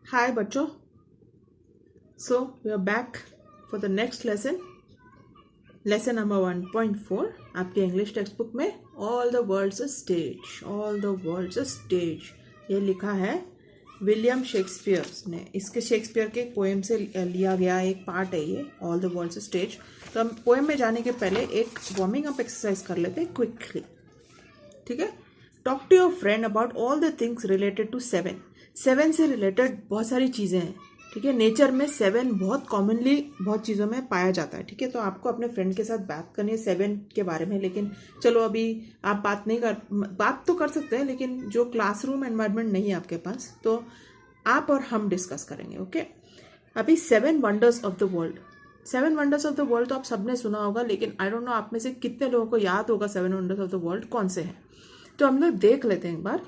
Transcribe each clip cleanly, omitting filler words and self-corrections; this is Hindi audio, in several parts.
हाय बच्चों, so we are back for the next lesson number 1.4 आपके इंग्लिश टेक्स्ट बुक में all the world's a stage ये लिखा है विलियम शेक्सपियर ने। इसके शेक्सपियर के पोएम से लिया गया एक पार्ट है ये all the world's a stage. तो हम पोएम में जाने के पहले एक वार्मिंग अप एक्सरसाइज कर लेते हैं क्विकली, ठीक है। Talk to your friend about all the things related to seven से रिलेटेड बहुत सारी चीज़ें हैं, ठीक है। नेचर में 7 बहुत कॉमनली बहुत चीज़ों में पाया जाता है, ठीक है। तो आपको अपने फ्रेंड के साथ बात करनी है 7 के बारे में, लेकिन चलो अभी आप बात तो कर सकते हैं, लेकिन जो क्लासरूम एनवायरनमेंट नहीं है आपके पास, तो आप और हम डिस्कस करेंगे, ओके। अभी 7 wonders of the world. 7 wonders of the world तो आप सबने सुना होगा, लेकिन आई डोंट नो आप में से कितने लोगों को याद होगा 7 वंडर्स ऑफ द वर्ल्ड कौन से हैं। तो हम लोग देख लेते हैं एक बार।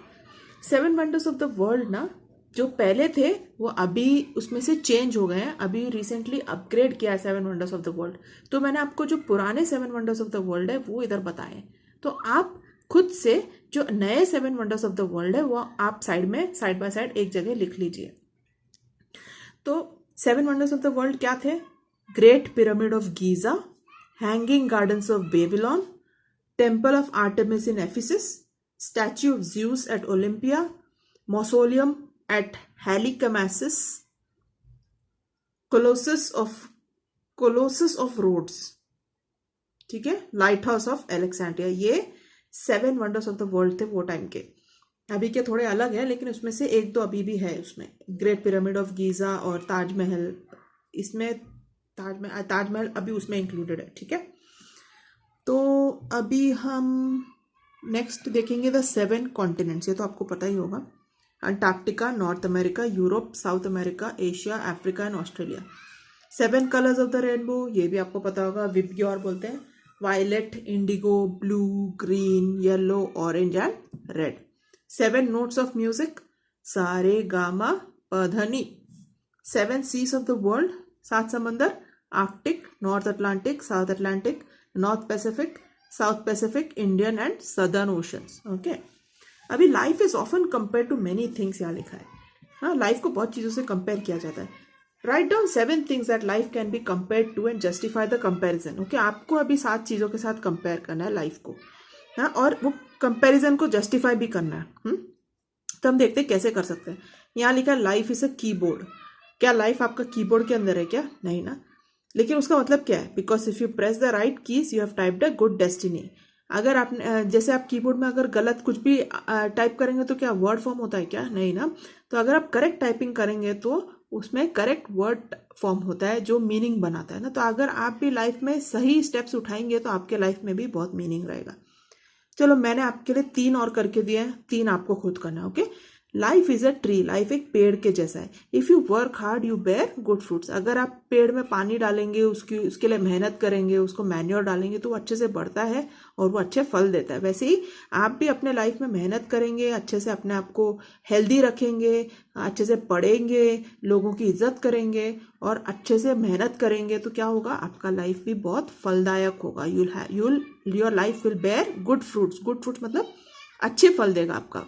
7 वंडर्स ऑफ द वर्ल्ड ना, जो पहले थे वो अभी उसमें से चेंज हो गए हैं, अभी रिसेंटली अपग्रेड किया है 7 वंडर्स ऑफ द वर्ल्ड। तो मैंने आपको जो पुराने 7 वंडर्स ऑफ द वर्ल्ड है वो इधर बताए, तो आप खुद से जो नए 7 वंडर्स ऑफ द वर्ल्ड है वो आप साइड बाय साइड एक जगह लिख लीजिए। तो 7 वंडर्स ऑफ द वर्ल्ड क्या थे? Great pyramid of Giza, hanging gardens of Babylon, temple of Artemis in Ephesus, statue of Zeus at Olympia, mausoleum at Halicarnassus, Colossus of Rhodes, ठीक है, लाइट हाउस ऑफ एलेक्सेंड्रिया। ये 7 वंडर्स ऑफ द वर्ल्ड थे वो टाइम के। अभी के थोड़े अलग है, लेकिन उसमें से एक दो अभी भी है उसमें। ग्रेट पिरामिड ऑफ गीजा और ताजमहल, इसमें ताजमहल अभी उसमें इंक्लूडेड है, ठीक है। तो अभी हम नेक्स्ट देखेंगे द 7 कॉन्टिनेंट्स। ये तो आपको पता ही होगा, Antarctica, North America, Europe, South America, Asia, Africa and Australia. 7 colours of the rainbow, ये भी आपको पता होगा, विबग्योर बोलते हैं। Violet, indigo, blue, green, yellow, orange and red. 7 notes of music, सा रे गा मा प ध नी। 7 सीज ऑफ द वर्ल्ड, 7 समंदर, Arctic, North Atlantic, South Atlantic, North Pacific, South Pacific, Indian and Southern oceans, okay. अभी life is often compare to many things यहाँ लिखा है। हाँ, लाइफ को बहुत चीज़ों से कंपेयर किया जाता है। Write down 7 things that life can be compare to and justify the comparison, okay. आपको अभी 7 चीज़ों के साथ कंपेयर करना है लाइफ को, हाँ, और वो कंपेरिजन को जस्टिफाई भी करना है। तो हम देखते हैं कैसे कर सकते हैं। यहाँ लिखा है लाइफ इज अ कीबोर्ड। क्या लाइफ आपका कीबोर्ड के अंदर है क्या? नहीं ना। लेकिन उसका मतलब क्या है? Because if you press the right keys you have typed a good destiny. अगर आप जैसे आप कीबोर्ड में अगर गलत कुछ भी टाइप करेंगे तो क्या वर्ड फॉर्म होता है क्या? नहीं ना। तो अगर आप करेक्ट टाइपिंग करेंगे तो उसमें करेक्ट वर्ड फॉर्म होता है जो मीनिंग बनाता है ना। तो अगर आप भी लाइफ में सही स्टेप्स उठाएंगे तो आपके लाइफ में भी बहुत मीनिंग रहेगा। चलो, मैंने आपके लिए 3 और करके दिए हैं, 3 आपको खुद करना है, okay. Life is a tree, life एक पेड़ के जैसा है। If you work hard you bear good fruits. अगर आप पेड़ में पानी डालेंगे, उसके लिए मेहनत करेंगे, उसको मैन्योर डालेंगे तो वो अच्छे से बढ़ता है और वो अच्छे फल देता है। वैसे ही आप भी अपने लाइफ में मेहनत करेंगे, अच्छे से अपने आप को हेल्दी रखेंगे, अच्छे से पढ़ेंगे, लोगों की इज्जत करेंगे और अच्छे से मेहनत करेंगे तो क्या होगा? आपका लाइफ भी बहुत फलदायक होगा। Your life will bear good fruits. Good fruits मतलब अच्छे फल देगा आपका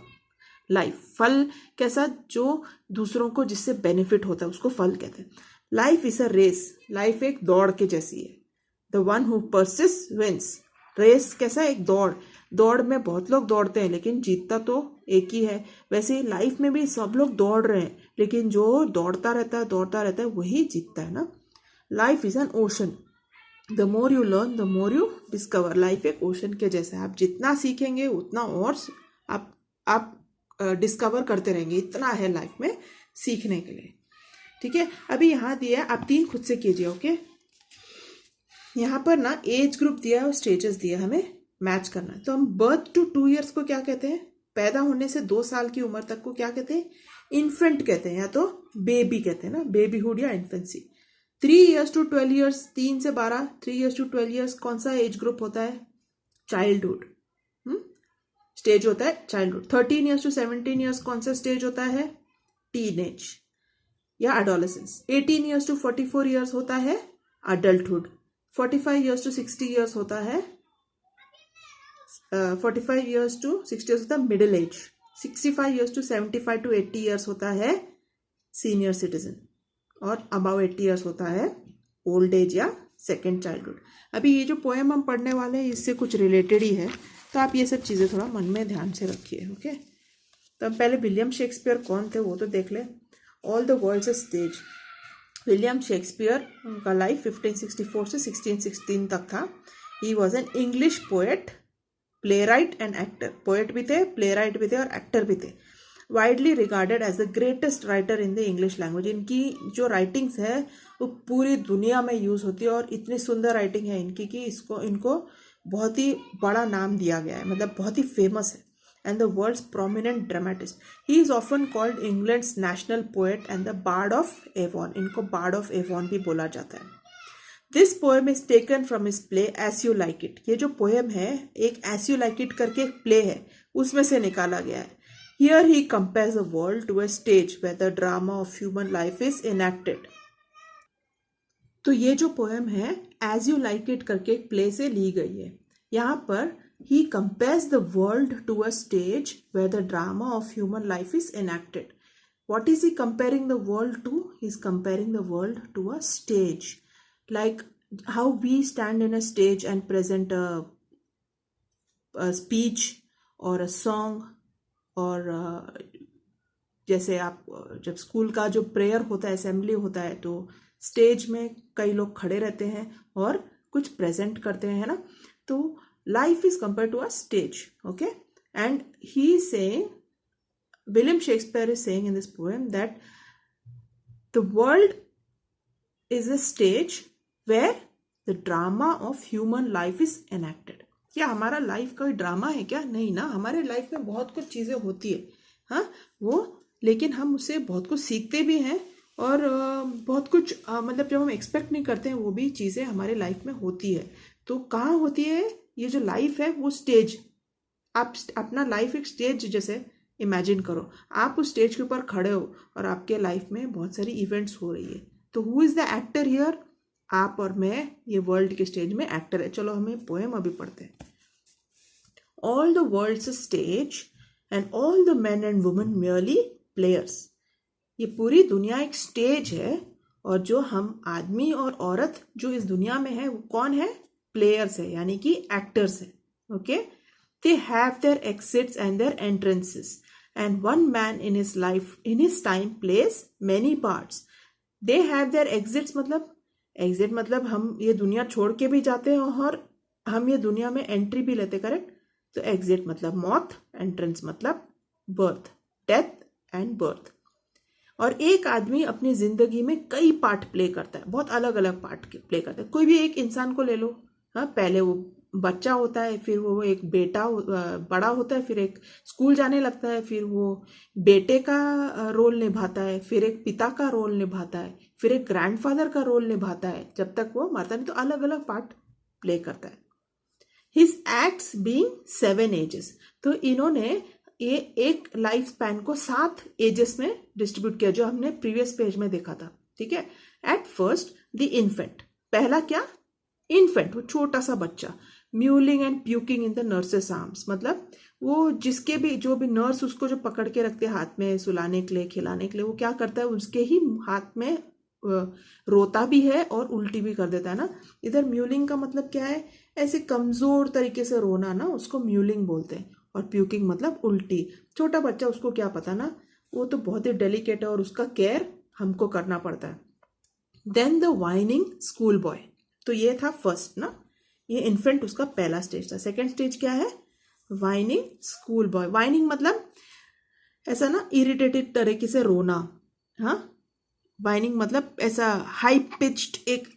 लाइफ। फल कैसा? जो दूसरों को जिससे बेनिफिट होता है उसको फल कहते हैं। Life is a race, life एक दौड़ के जैसी है। The one who persist wins. Race कैसा? एक दौड़ में बहुत लोग दौड़ते हैं लेकिन जीतता तो एक ही है। वैसे ही लाइफ में भी सब लोग दौड़ रहे हैं, लेकिन जो दौड़ता रहता है वही जीतता है ना। Life is an ocean, the more you learn the more you discover. Life एक ओशन के जैसा है, आप जितना सीखेंगे उतना और आप डिस्कवर करते रहेंगे। इतना है लाइफ में सीखने के लिए, ठीक है। अभी यहाँ दिया है, आप 3 खुद से कीजिए, ओके। यहाँ पर ना एज ग्रुप दिया है और स्टेजेस दिया है, हमें मैच करना है। तो हम बर्थ टू 2 ईयर्स को क्या कहते हैं? पैदा होने से 2 साल की उम्र तक को क्या कहते हैं? इन्फेंट कहते हैं, या तो बेबी कहते हैं ना, बेबीहुड या इन्फेंसी। 3 ईयर्स टू 12 ईयर्स, 3 से 12, 3 ईयर्स टू 12 ईयर्स कौन सा एज ग्रुप होता है? चाइल्डहुड स्टेज होता है, चाइल्डहुड। 13 ईयर्स टू 17 ईयर्स कौन सा स्टेज होता है? टीनेज या एडोलेसेंस। 18 ईयर्स टू 44 ईयर्स होता है अडल्टहुड। 45 ईयर्स टू 60 ईयर्स होता है 45 ईयर्स टू 60 ईयर्स होता है middle age. 65 years to 75 to 80 years होता है सीनियर सिटीजन, और अबाव 80 ईयर्स होता है ओल्ड एज या सेकेंड चाइल्डहुड। अभी ये जो पोएम हम पढ़ने वाले हैं इससे कुछ रिलेटेड ही है, तो आप ये सब चीज़ें थोड़ा मन में ध्यान से रखिए। ओके, तो हम पहले विलियम शेक्सपियर कौन थे वो तो देख ले। All the world's a stage. William Shakespeare का लाइफ 1564 से 1616 तक था। He was an English poet, playwright and actor. Poet भी थे, प्ले राइट भी थे और एक्टर भी थे। Widely regarded as the greatest writer in the English language. इनकी जो राइटिंग्स है वो पूरी दुनिया में यूज़ होती है, और इतनी सुंदर राइटिंग है इनकी कि इनको बहुत ही बड़ा नाम दिया गया है, मतलब बहुत ही फेमस है। And the world's prominent dramatist. He is often called England's national poet and the bard of Avon. इनको बार्ड ऑफ एवॉन भी बोला जाता है। This poem is taken from his play as you like it. ये जो पोएम है एक एज यू लाइक इट करके एक प्ले है, उसमें से निकाला गया है। Here he compares the world to a stage where the drama of human life is enacted. तो ये जो पोएम है एज यू लाइक इट करके एक प्ले से ली गई है। यहाँ पर he compares the world to a stage where the drama of human life is enacted. What is he comparing the world to? He's comparing the world to a stage. Like how we stand in a stage and present a speech or a song, और जैसे आप जब स्कूल का जो प्रेयर होता है, असेंबली होता है, तो स्टेज में कई लोग खड़े रहते हैं और कुछ प्रेजेंट करते हैं, है ना। तो life is compared to a stage. Okay, and he is saying, William Shakespeare is saying in this poem that the world is a stage where the drama of human life is enacted. क्या हमारा लाइफ कोई ड्रामा है क्या? नहीं ना, हमारे लाइफ में बहुत कुछ चीज़ें होती है, हाँ वो, लेकिन हम उससे बहुत कुछ सीखते भी हैं, और बहुत कुछ मतलब जब हम एक्सपेक्ट नहीं करते हैं वो भी चीज़ें हमारे लाइफ में होती है। तो कहाँ होती है ये जो लाइफ है? वो स्टेज। आप अपना लाइफ एक स्टेज जैसे इमेजिन करो, आप उस स्टेज के ऊपर खड़े हो और आपके लाइफ में बहुत सारी इवेंट्स हो रही है। तो who is the actor here? आप और मैं ये वर्ल्ड के स्टेज में एक्टर है। चलो हमें पोएम अभी पढ़ते हैं। All the world's a stage and all the men and women merely players. ये पूरी दुनिया एक स्टेज है, और जो हम आदमी और औरत जो इस दुनिया में है वो कौन है? प्लेयर्स है, यानी कि एक्टर्स है। Okay, they have their exits and their entrances, and one man in his life in his time plays many parts. They have their exits, मतलब एग्जिट मतलब हम ये दुनिया छोड़ के भी जाते हैं और हम ये दुनिया में एंट्री भी लेते, करेक्ट। तो एग्जिट मतलब मौत, एंट्रेंस मतलब बर्थ, डेथ एंड बर्थ। और एक आदमी अपनी जिंदगी में कई पार्ट प्ले करता है, बहुत अलग अलग पार्ट प्ले करता है। कोई भी एक इंसान को ले लो, हाँ, पहले वो बच्चा होता है, फिर वो एक बेटा बड़ा होता है, फिर एक स्कूल जाने लगता है, फिर वो बेटे का रोल निभाता है, फिर एक पिता का रोल निभाता है, फिर एक ग्रैंडफादर का रोल निभाता है, जब तक वो मरता नहीं। तो अलग अलग पार्ट प्ले करता है। His acts being 7 ages. तो इन्होंने ये एक लाइफ स्पैन को 7 एजेस में डिस्ट्रीब्यूट किया, जो हमने प्रीवियस पेज में देखा था। ठीक है। At first the infant. पहला क्या? इन्फेंट, वो छोटा सा बच्चा। Mewling and puking in the nurses arms, मतलब वो जिसके भी जो भी नर्स उसको जो पकड़ के रखते हैं हाथ में सुलाने के लिए, खिलाने के लिए, वो क्या करता है? उसके ही हाथ में रोता भी है और उल्टी भी कर देता है ना। इधर म्यूलिंग का मतलब क्या है? ऐसे कमजोर तरीके से रोना ना, उसको म्यूलिंग बोलते हैं। और प्यूकिंग मतलब उल्टी। छोटा बच्चा, उसको क्या पता ना, वो तो बहुत ही डेलिकेट है और उसका केयर हमको करना पड़ता है। Then the whining school boy. तो ये था फर्स्ट ना, ये इन्फेंट उसका पहला स्टेज था। सेकेंड स्टेज क्या है? Whining school boy. वाइनिंग मतलब ऐसा ना इरिटेटेड तरीके से रोना, हाँ। वाइनिंग मतलब ऐसा हाई पिच्ड एक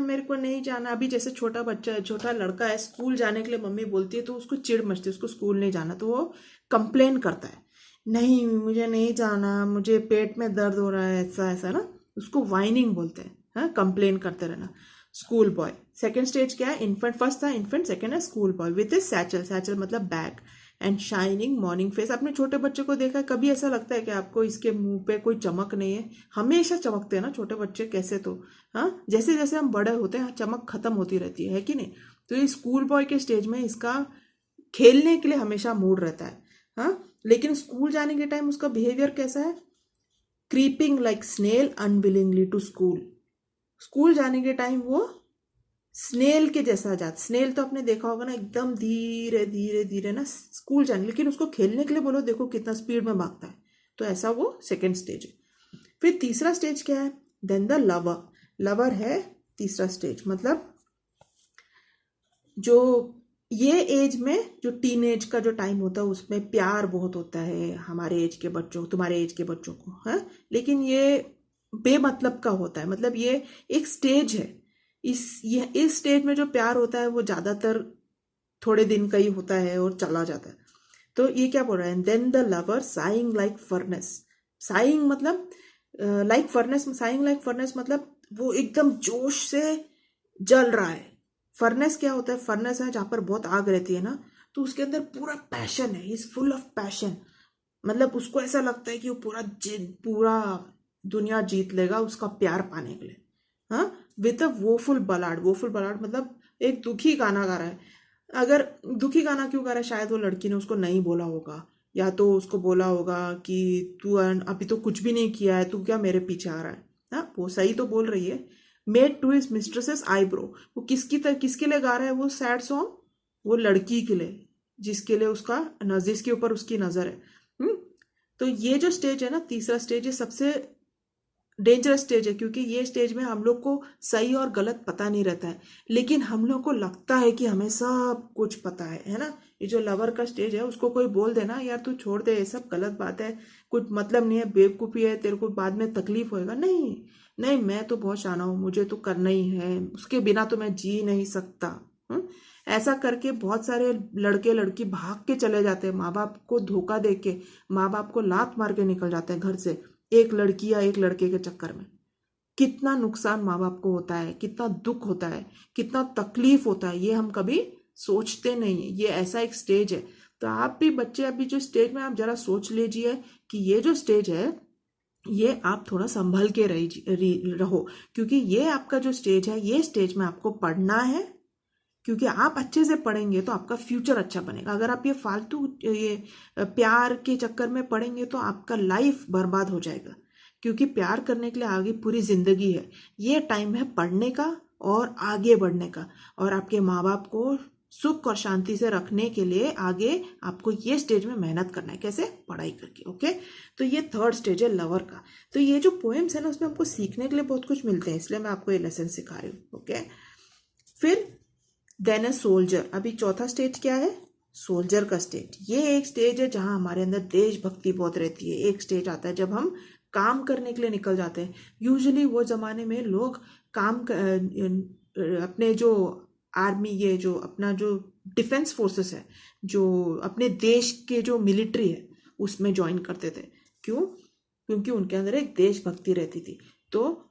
मेरे को नहीं जाना। अभी जैसे छोटा बच्चा है, छोटा लड़का है, स्कूल जाने के लिए मम्मी बोलती है तो उसको चिढ़ मचती है, उसको स्कूल नहीं जाना, तो वो कंप्लेन करता है, नहीं मुझे नहीं जाना, मुझे पेट में दर्द हो रहा है, ऐसा ऐसा ना, उसको वाइनिंग बोलते हैं, हाँ, कंप्लेन करते रहना। School boy. सेकेंड स्टेज क्या है? इन्फेंट। फर्स्ट था इन्फेंट, सेकेंड है school boy with a satchel. Satchel मतलब bag. And shining morning face. आपने छोटे बच्चे को देखा है? कभी ऐसा लगता है कि आपको इसके मुंह पे कोई चमक नहीं है? हमेशा चमकते हैं ना छोटे बच्चे, कैसे तो, हाँ, जैसे जैसे हम बड़े होते हैं चमक खत्म होती रहती है कि नहीं। तो ये स्कूल बॉय के स्टेज में इसका खेलने के लिए हमेशा मूड रहता है, हाँ। लेकिन स्कूल जाने के टाइम उसका बिहेवियर कैसा है? Creeping like snail unwillingly to school. School जाने के टाइम वो स्नेल के जैसा जाता। स्नेल तो आपने देखा होगा ना, एकदम धीरे धीरे धीरे ना स्कूल जाने, लेकिन उसको खेलने के लिए बोलो, देखो कितना स्पीड में भागता है। तो ऐसा वो सेकेंड स्टेज है। फिर तीसरा स्टेज क्या है? Then the lover. लवर है तीसरा स्टेज। मतलब जो ये एज में, जो टीनेज का जो टाइम होता है, उसमें प्यार बहुत होता है हमारे एज के बच्चों, तुम्हारे एज के बच्चों को, है। लेकिन ये बेमतलब का होता है। मतलब ये एक स्टेज है। इस स्टेज में जो प्यार होता है वो ज्यादातर थोड़े दिन का ही होता है और चला जाता है। तो ये क्या बोल रहा है? Then the lover sighing like furnace. Sighing मतलब like furnace. Sighing like furnace मतलब वो एकदम जोश से जल रहा है। फर्नेस क्या होता है? फर्नेस है जहां पर बहुत आग रहती है ना, तो उसके अंदर पूरा पैशन है। Is full of passion. मतलब उसको ऐसा लगता है कि वो पूरा दुनिया जीत लेगा उसका प्यार पाने के लिए। हाँ, विथ अ वोफुल बलाड। वोफुल बलाड मतलब एक दुखी गाना गा रहा है। अगर दुखी गाना क्यों गा रहा है? शायद वो लड़की ने उसको नहीं बोला होगा, या तो उसको बोला होगा कि तू अभी तो कुछ भी नहीं किया है, तू क्या मेरे पीछे आ रहा है। हाँ, वो सही तो बोल रही है। Made to his mistress's eyebrow. वो किसके लिए गा रहा है वो सैड सॉन्ग? वो लड़की के लिए, जिसके लिए जिसके ऊपर उसकी नजर है। तो ये जो स्टेज है ना, तीसरा स्टेज, ये सबसे डेंजरस स्टेज है, क्योंकि ये स्टेज में हम लोग को सही और गलत पता नहीं रहता है, लेकिन हम लोग को लगता है कि हमें सब कुछ पता है ना। ये जो लवर का स्टेज है, उसको कोई बोल देना यार तू छोड़ दे, ये सब गलत बात है, कुछ मतलब नहीं है, बेवकूफ़ी है, तेरे को बाद में तकलीफ होएगा। नहीं नहीं, मैं तो बहुत शाना हूँ, मुझे तो करना ही है, उसके बिना तो मैं जी नहीं सकता। ऐसा करके बहुत सारे लड़के लड़की भाग के चले जाते हैं, माँ बाप को धोखा दे के, माँ बाप को लात मार के निकल जाते हैं घर से, एक लड़की या एक लड़के के चक्कर में। कितना नुकसान माँ बाप को होता है, कितना दुख होता है, कितना तकलीफ होता है, ये हम कभी सोचते नहीं है। ये ऐसा एक स्टेज है। तो आप भी बच्चे अभी जो स्टेज में, आप जरा सोच लीजिए कि ये जो स्टेज है, ये आप थोड़ा संभल के रहो, क्योंकि ये आपका जो स्टेज है, ये स्टेज में आपको पढ़ना है, क्योंकि आप अच्छे से पढ़ेंगे तो आपका फ्यूचर अच्छा बनेगा। अगर आप ये फालतू ये प्यार के चक्कर में पढ़ेंगे तो आपका लाइफ बर्बाद हो जाएगा, क्योंकि प्यार करने के लिए आगे पूरी जिंदगी है। ये टाइम है पढ़ने का और आगे बढ़ने का, और आपके माँ बाप को सुख और शांति से रखने के लिए आगे आपको ये स्टेज में मेहनत करना है। कैसे? पढ़ाई करके। ओके, तो ये थर्ड स्टेज है लवर का। तो ये जो पोएम्स है ना, उसमें हमको सीखने के लिए बहुत कुछ मिलते हैं, इसलिए मैं आपको ये लेसन सिखा रही हूँ। ओके, फिर देन अ सोल्जर। अभी चौथा स्टेज क्या है? सोल्जर का स्टेज। ये एक स्टेज है जहां हमारे अंदर देशभक्ति बहुत रहती है। एक स्टेज आता है जब हम काम करने के लिए निकल जाते हैं। यूजुअली वो जमाने में लोग अपने जो आर्मी, ये जो अपना जो डिफेंस फोर्सेस है, जो अपने देश के जो मिलिट्री है, उसमें ज्वाइन करते थे। क्यों? क्योंकि उनके अंदर एक देशभक्ति रहती थी। तो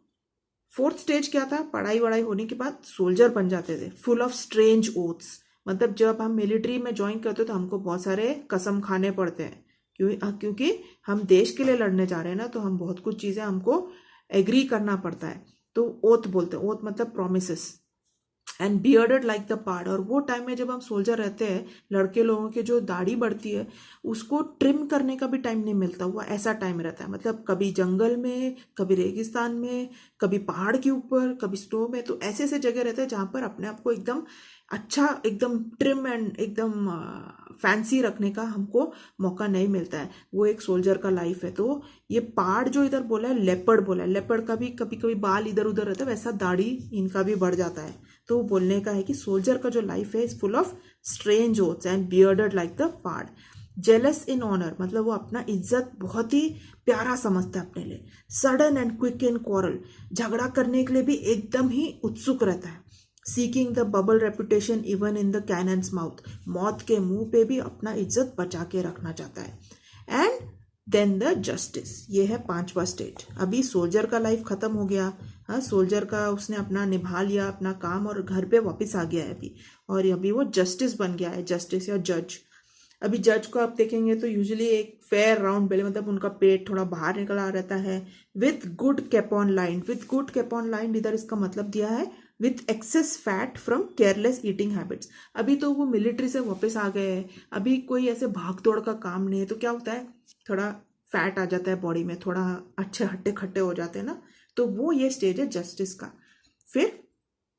फोर्थ स्टेज क्या था? पढ़ाई वढ़ाई होने के बाद सोल्जर बन जाते थे, फुल ऑफ स्ट्रेंज ओथ्स। मतलब जब हम मिलिट्री में ज्वाइन करते तो हमको बहुत सारे कसम खाने पड़ते हैं, क्योंकि हम देश के लिए लड़ने जा रहे हैं ना, तो हम बहुत कुछ चीजें हमको एग्री करना पड़ता है। तो ओथ बोलते हैं। ओथ मतलब promises. And bearded like the pard. और वो टाइम में जब हम सोल्जर रहते हैं, लड़के लोगों की जो दाढ़ी बढ़ती है, उसको ट्रिम करने का भी टाइम नहीं मिलता हुआ, ऐसा टाइम रहता है। मतलब कभी जंगल में, कभी रेगिस्तान में, कभी पहाड़ के ऊपर, कभी स्नो में। तो ऐसे ऐसे जगह रहते हैं जहां पर अपने आप को एकदम अच्छा, एकदम ट्रिम एंड एकदम फैंसी रखने का हमको मौका नहीं मिलता है। वो एक सोल्जर का लाइफ है। तो ये पहाड़ जो इधर बोला है, लेपर्ड बोला है, लेपर्ड का भी कभी कभी बाल इधर उधर रहता है, वैसा दाढ़ी इनका भी बढ़ जाता है। तो वो बोलने का है कि सोल्जर का जो लाइफ है is full of strange oaths and bearded like the पहाड़। जेलस इन ऑनर मतलब वो अपना इज्जत बहुत ही प्यारा समझता है अपने लिए। Sudden and quick in quarrel, झगड़ा करने के लिए भी एकदम ही उत्सुक रहता है। Seeking the bubble reputation even in the cannons mouth, मौत के मुंह पे भी अपना इज्जत बचा के रखना चाहता है। एंड देन द जस्टिस, ये है पांचवा स्टेज। अभी सोल्जर का लाइफ खत्म हो गया। हाँ, सोल्जर का उसने अपना निभा लिया अपना काम और घर पे वापस आ गया है अभी, और अभी वो जस्टिस बन गया है, जस्टिस या जज। अभी जज को आप देखेंगे तो यूजुअली एक फेयर राउंड बेली, मतलब उनका पेट थोड़ा बाहर निकला रहता है, with good capon line. With good capon line इधर इसका मतलब दिया है with excess fat from careless eating habits. अभी तो वो मिलिट्री से वापस आ गए हैं, अभी कोई ऐसे भाग दौड़ का काम नहीं है, तो क्या होता है, थोड़ा फैट आ जाता है बॉडी में, थोड़ा अच्छे हट्टे खट्टे हो जाते हैं ना, तो वो ये स्टेज है जस्टिस का। फिर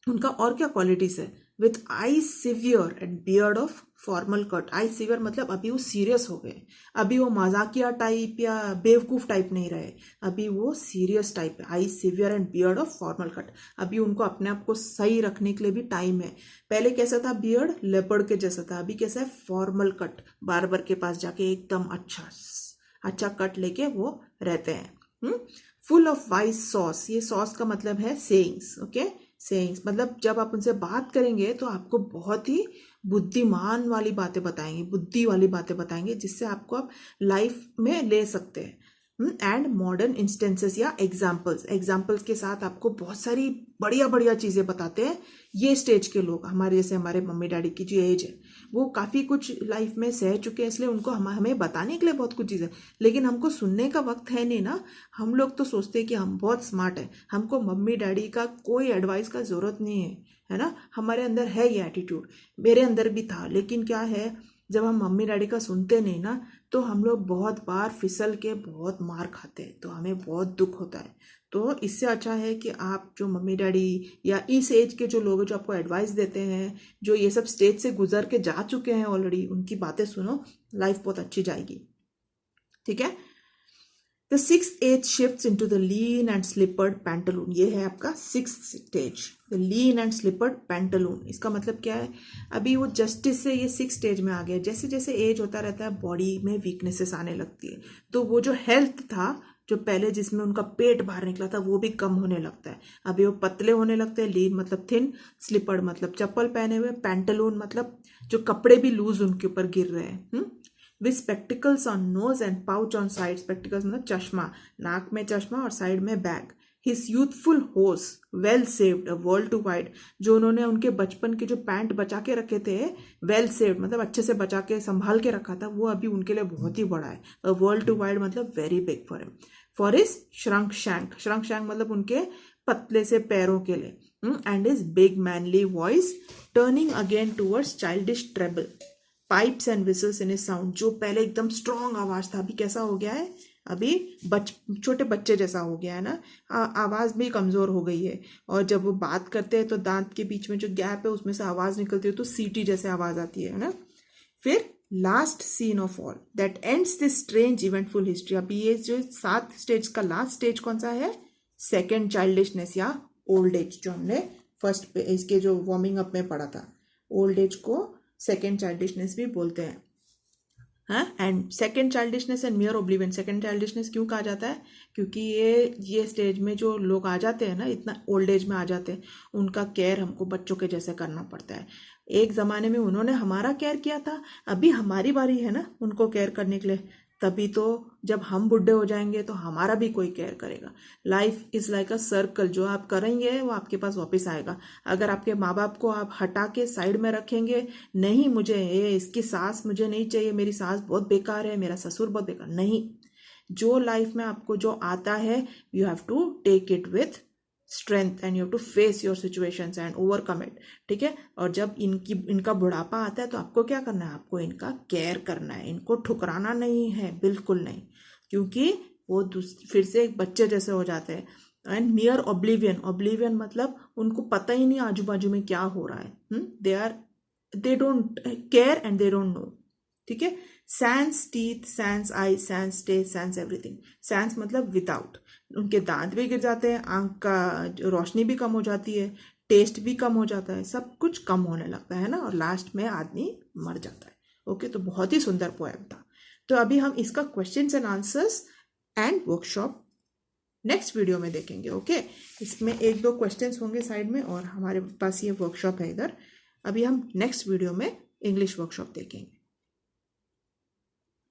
उनका और क्या क्वालिटीज है, with I severe and beard of formal cut. I severe मतलब अभी वो सीरियस हो गए, अभी वो मजाकिया टाइप या बेवकूफ टाइप नहीं रहे, अभी वो सीरियस टाइप है। Eye severe and beard of formal cut, अभी उनको अपने आप को सही रखने के लिए भी टाइम है। पहले कैसा था बियर्ड, लेपर्ड के जैसा था, अभी कैसा है फॉर्मल कट, बार्बर के पास जाके एकदम अच्छा कट लेके वो रहते हैं। फुल ऑफ वाइज सॉस, ये सॉस का मतलब है सेइंग्स, ओके, सेइंग्स मतलब जब आप उनसे बात करेंगे तो आपको बहुत ही बुद्धिमान वाली बातें बताएंगे, बुद्धि वाली बातें बताएंगे, जिससे आपको आप लाइफ में ले सकते हैं। एंड मॉडर्न इंस्टेंसेस या एग्जाम्पल्स के साथ आपको बहुत सारी बढ़िया बढ़िया चीज़ें बताते हैं। ये स्टेज के लोग हमारे जैसे, हमारे मम्मी डैडी की जो एज है, वो काफ़ी कुछ लाइफ में सह चुके हैं, इसलिए उनको हमें बताने के लिए बहुत कुछ चीज़ें, लेकिन हमको सुनने का वक्त है नहीं ना। हम लोग तो सोचते हैं कि हम बहुत स्मार्ट है, हमको मम्मी डैडी का कोई एडवाइस का ज़रूरत नहीं है ना। हमारे अंदर है ये एटीट्यूड, मेरे अंदर भी था, लेकिन क्या है जब हम मम्मी डैडी का सुनते नहीं ना, तो हम लोग बहुत बार फिसल के बहुत मार खाते हैं, तो हमें बहुत दुख होता है। तो इससे अच्छा है कि आप जो मम्मी डैडी या इस एज के जो लोग हैं जो आपको एडवाइस देते हैं, जो ये सब स्टेज से गुजर के जा चुके हैं ऑलरेडी, उनकी बातें सुनो, लाइफ बहुत अच्छी जाएगी। ठीक है। The 6th age shifts into the lean and slippered pantaloon, ये है आपका 6th stage, the lean and slippered pantaloon. इसका मतलब क्या है, अभी वो जस्टिस से ये 6th स्टेज में आ गया। जैसे जैसे एज होता रहता है बॉडी में वीकनेसेस आने लगती है, तो वो जो हेल्थ था जो पहले जिसमें उनका पेट बाहर निकला था वो भी कम होने लगता है। अभी वो पतले होने लगते हैं। लीन मतलब थिन, स्लिपर्ड मतलब चप्पल पहने हुए, पैंटलून मतलब जो कपड़े भी लूज उनके ऊपर गिर रहे हैं। With spectacles on nose and pouch on side, spectacles मतलब चश्मा, नाक में चश्मा और साइड में bag. His youthful hose well saved, a world too wide, जो उन्होंने उनके बचपन के जो पैंट बचा के रखे थे, वेल सेव्ड मतलब अच्छे से बचा के संभाल के रखा था, वो अभी उनके लिए बहुत ही बड़ा है। अ वर्ल्ड टू वाइड मतलब very big for him. For his shrunk shank, shrunk shank मतलब उनके पतले से पैरों के लिए। And his big manly voice turning again towards childish treble, pipes and whistles in his sound, जो पहले एकदम स्ट्रॉन्ग आवाज था, अभी कैसा हो गया है, अभी छोटे बच्चे जैसा हो गया है ना, आवाज भी कमजोर हो गई है। और जब वो बात करते हैं तो दांत के बीच में जो गैप है उसमें से आवाज निकलती है, तो सीटी जैसे आवाज आती है ना। फिर last scene of all that ends this strange eventful history, अभी ये जो 7 स्टेज का लास्ट स्टेज कौन सा है, सेकेंड चाइल्डिशनेस या ओल्ड एज, जो हमने फर्स्ट इसके जो वार्मिंग अप में पढ़ा था। ओल्ड एज को सेकेंड चाइल्डिशनेस भी बोलते हैं। हाँ, and second childishness and मियर oblivion, second childishness क्यों कहा जाता है, क्योंकि ये स्टेज में जो लोग आ जाते हैं ना, इतना ओल्ड एज में आ जाते हैं, उनका केयर हमको बच्चों के जैसे करना पड़ता है। एक ज़माने में उन्होंने हमारा केयर किया था, अभी हमारी बारी है ना उनको केयर करने के लिए, तभी तो जब हम बुढ़े हो जाएंगे तो हमारा भी कोई केयर करेगा। Life is like a circle, जो आप करेंगे वो आपके पास वापस आएगा। अगर आपके माँ बाप को आप हटा के साइड में रखेंगे, नहीं मुझे इसकी सास मुझे नहीं चाहिए, मेरी सास बहुत बेकार है, मेरा ससुर बहुत बेकार, नहीं, जो लाइफ में आपको जो आता है you have to take it with strength and you have to face your situations and overcome it. ठीक है। और जब इनका बुढ़ापा आता है तो आपको क्या करना है, आपको इनका केयर करना है, इनको ठुकराना नहीं है, बिल्कुल नहीं, क्योंकि वो फिर से एक बच्चे जैसे हो जाते हैं। एंड मियर ओब्लिवियन, ओब्लिवियन मतलब उनको पता ही नहीं आजू बाजू में क्या हो रहा है। They don't care and they don't know. ठीक है। Sans teeth, sans eye, sans taste, sans everything. Sans मतलब विदाउट, उनके दांत भी गिर जाते हैं, आंख का रोशनी भी कम हो जाती है, टेस्ट भी कम हो जाता है, सब कुछ कम होने लगता है ना, और लास्ट में आदमी मर जाता है। ओके, तो बहुत ही सुंदर पोएम था। तो अभी हम इसका questions and answers and workshop next video में देखेंगे। ओके, इसमें 1-2 क्वेश्चंस होंगे साइड में, और हमारे पास ये वर्कशॉप है इधर। अभी हम नेक्स्ट वीडियो में इंग्लिश वर्कशॉप देखेंगे।